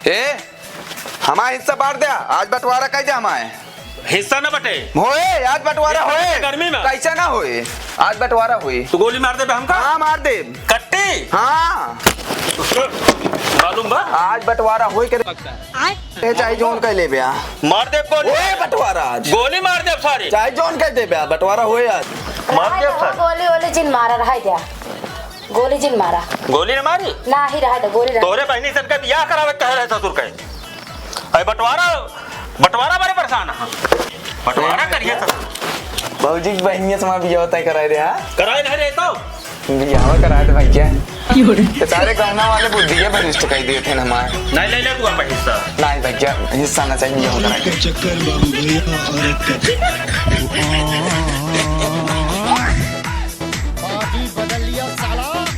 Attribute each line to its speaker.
Speaker 1: ए हमारा हिस्सा बांट दिया। आज बंटवारा कैसे हमारे
Speaker 2: हिस्सा न बटे
Speaker 1: होए। आज बंटवारा होए
Speaker 2: गर्मी में
Speaker 1: कैसा ना होए। आज बंटवारा हुई
Speaker 2: तू गोली मार दे बे हमका।
Speaker 1: हाँ मार दे
Speaker 2: कट्टी
Speaker 1: हाँ
Speaker 2: मालूम बा
Speaker 1: आज बंटवारा होई करे चाहे जोन कह ले बया
Speaker 2: मार दे गोली।
Speaker 1: होए बंटवारा आज
Speaker 2: गोली मार दे सारी
Speaker 1: चाहे जोन कह दे बया बंटवारा होए आज
Speaker 2: मार दे सारी
Speaker 3: गोली ओली जिन मारा रहा दिया गोली जिन मारा
Speaker 2: गोली ने मारी
Speaker 3: ना ही रहा था गोली
Speaker 2: तोरे बहनी सन के बियाह करावे कह रहे ससुर के अरे बंटवारा बड़े परेशान है बंटवारा करिए ससुर
Speaker 1: बाबूजी की बहनिया से भी होता है कराए रे हाँ
Speaker 2: कराए नहीं रहे तो
Speaker 1: बियाह कराए थे भाई क्या तो सारे गाँव वाले बुद्धि के बरिष्ठ कह दिए थे ना हमारे
Speaker 2: नहीं ले ले तू अपना हिस्सा
Speaker 1: नहीं भाई क्या हिस्सा ना चाहिए बियाह कराए
Speaker 4: चक्कर बाबू भैया और